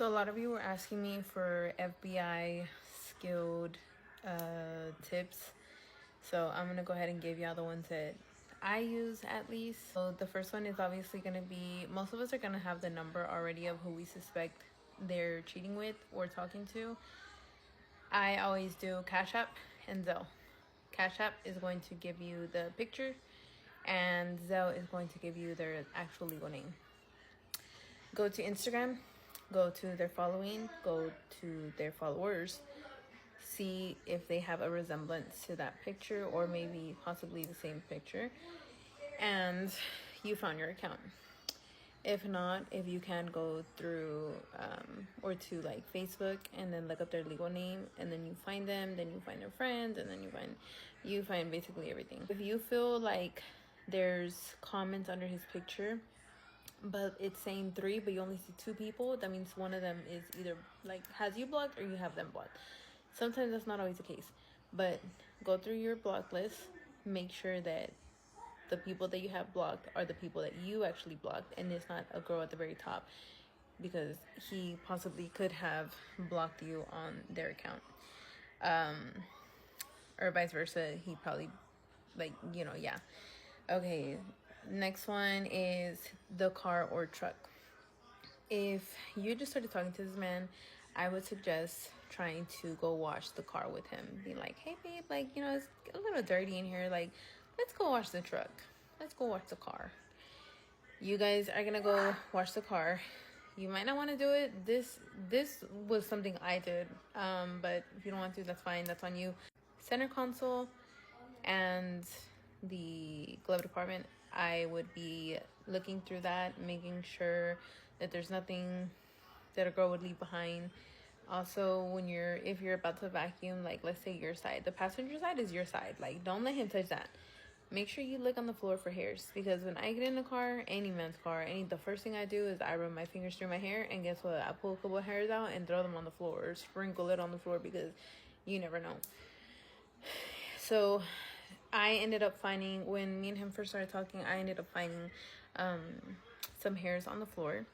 So a lot of you were asking me for FBI skilled tips. So I'm gonna go ahead and give y'all the ones that I use at least. So the first one is obviously gonna be, most of us are gonna have the number already of who we suspect they're cheating with or talking to. I always do Cash App and Zelle. Cash App is going to give you the picture and Zelle is going to give you their actual legal name. Go to Instagram, go to their following, go to their followers, see if they have a resemblance to that picture or maybe possibly the same picture, and you found your account. If not, if you can go through or to like Facebook and then look up their legal name and then you find them, then you find their friends, and then you find basically everything. If you feel like there's comments under his picture but it's saying 3 but you only see 2 people, that means one of them is either like has you blocked or you have them blocked. Sometimes that's not always the case, but go through your block list, make sure that the people that you have blocked are the people that you actually blocked and it's not a girl at the very top, because he possibly could have blocked you on their account, or vice versa. He probably, like, yeah. Okay, next one is the car or truck. If you just started talking to this man, I would suggest trying to go wash the car with him. Be like, hey babe, like, it's a little dirty in here, like, let's go wash the truck, let's go wash the car. You guys are gonna go wash the car. You might not want to do it. This was something I did, but if you don't want to, that's fine, that's on you. Center console and the glove department, I would be looking through that, making sure that there's nothing that a girl would leave behind. Also, if you're about to vacuum, like let's say your side, the passenger side is your side, like don't let him touch that. Make sure you look on the floor for hairs, because when I get in a car, any man's car, the first thing I do is I run my fingers through my hair, and guess what? I pull a couple of hairs out and throw them on the floor or sprinkle it on the floor, because you never know. So I ended up finding, when me and him first started talking, I ended up finding some hairs on the floor.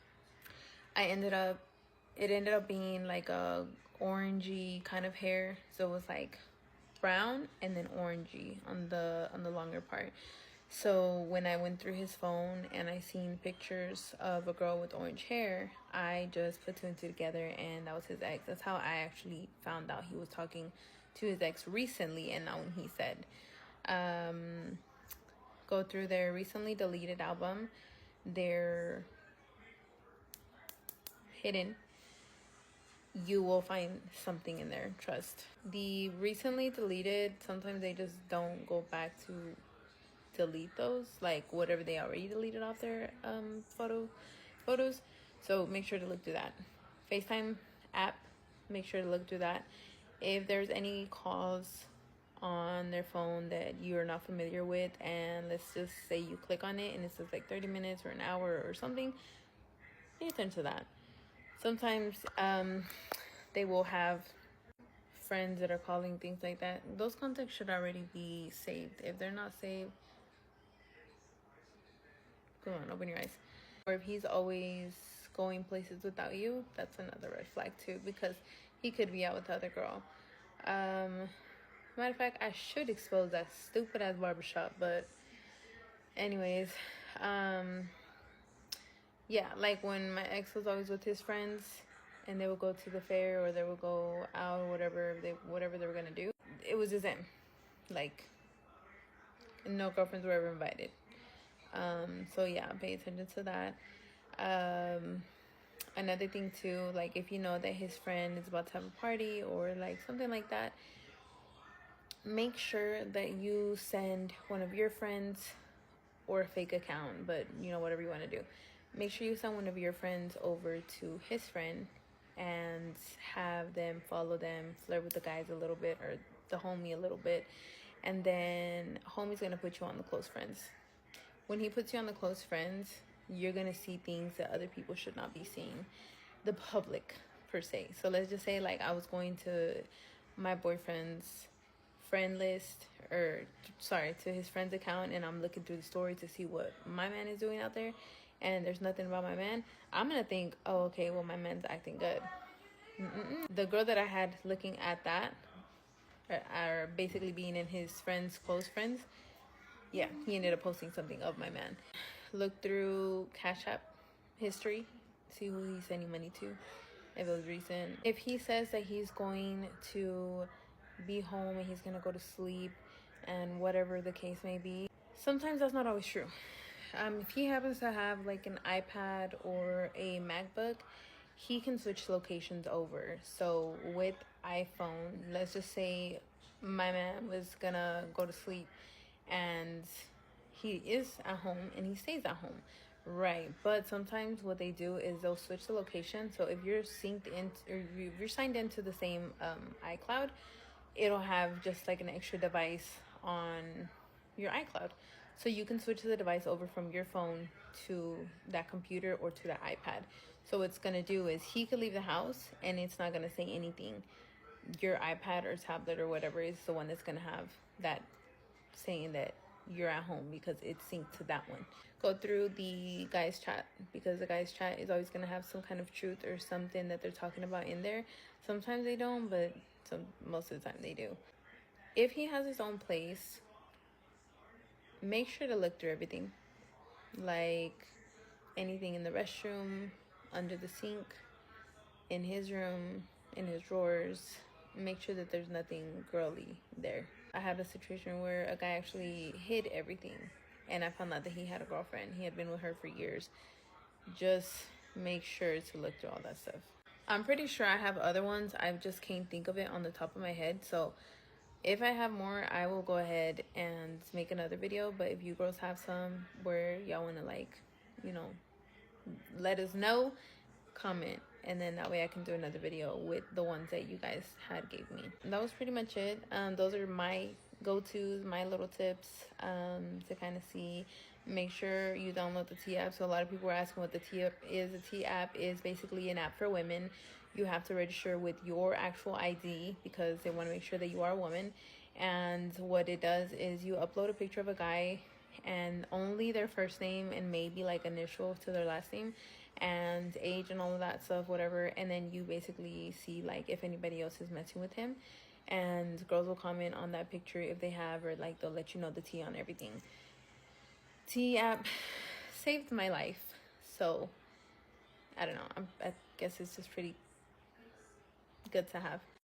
It ended up being like a orangey kind of hair. So it was like brown and then orangey on the longer part. So when I went through his phone and I seen pictures of a girl with orange hair, I just put 2 and 2 together, and that was his ex. That's how I actually found out he was talking to his ex recently. And now when he said, go through their recently deleted album, they're hidden, you will find something in there, trust. The recently deleted, sometimes they just don't go back to delete those, like whatever they already deleted off their photos. So make sure to look through that. FaceTime app, make sure to look through that. If there's any calls on their phone that you're not familiar with, and let's just say you click on it and it says like 30 minutes or an hour or something, pay attention to that. Sometimes they will have friends that are calling, things like that. Those contacts should already be saved. If they're not saved, come on, open your eyes. Or if he's always going places without you, that's another red flag too, because he could be out with the other girl. Matter of fact, I should expose that stupid ass barbershop, but anyways, yeah, like when my ex was always with his friends and they would go to the fair or they would go out or whatever they were gonna do, it was just him. Like, no girlfriends were ever invited. So yeah, pay attention to that. Another thing too, like if you know that his friend is about to have a party or like something like that, make sure that you send one of your friends or a fake account, but whatever you want to do, make sure you send one of your friends over to his friend and have them follow them, flirt with the guys a little bit, or the homie a little bit, and then homie's gonna put you on the close friends. When he puts you on the close friends, you're gonna see things that other people should not be seeing, the public per se. So let's just say, like, I was going to my boyfriend's friend list, or sorry, to his friend's account, and I'm looking through the story to see what my man is doing out there, and there's nothing about my man, I'm gonna think, oh, okay, well, my man's acting good. The girl that I had looking at that, are basically being in his friends, close friends, yeah, he ended up posting something of my man. Look through Cash App history, see who he's sending money to, if it was recent. If he says that he's going to be home and he's gonna go to sleep and whatever the case may be, sometimes that's not always true. If he happens to have like an iPad or a MacBook, he can switch locations over. So with iPhone, let's just say my man was gonna go to sleep and he is at home and he stays at home, right? But sometimes what they do is they'll switch the location. So if you're synced in, or if you're signed into the same iCloud, it'll have just like an extra device on your iCloud. So you can switch the device over from your phone to that computer or to that iPad. So what's gonna do is he could leave the house and it's not gonna say anything. Your iPad or tablet or whatever is the one that's gonna have that saying that you're at home because it's synced to that one. Go through the guys chat, because the guys chat is always going to have some kind of truth or something that they're talking about in there. Sometimes they don't, but most of the time they do. If he has his own place, make sure to look through everything, like anything in the restroom, under the sink, in his room, in his drawers. Make sure that there's nothing girly there. I had a situation where a guy actually hid everything, and I found out that he had a girlfriend. He had been with her for years. Just make sure to look through all that stuff. I'm pretty sure I have other ones. I just can't think of it on the top of my head. So if I have more, I will go ahead and make another video. But if you girls have some where y'all want to, like, you know, let us know, comment, and then that way I can do another video with the ones that you guys had gave me. And that was pretty much it. Those are my go-tos, my little tips to kind of see. Make sure you download the T app. So a lot of people are asking what the T app is. The T app is basically an app for women. You have to register with your actual ID because they want to make sure that you are a woman. And what it does is you upload a picture of a guy and only their first name and maybe like initial to their last name and age and all of that stuff, whatever. And then you basically see like if anybody else is messing with him, and girls will comment on that picture if they have, or like they'll let you know the tea on everything. T app saved my life, so I don't know, I guess it's just pretty good to have.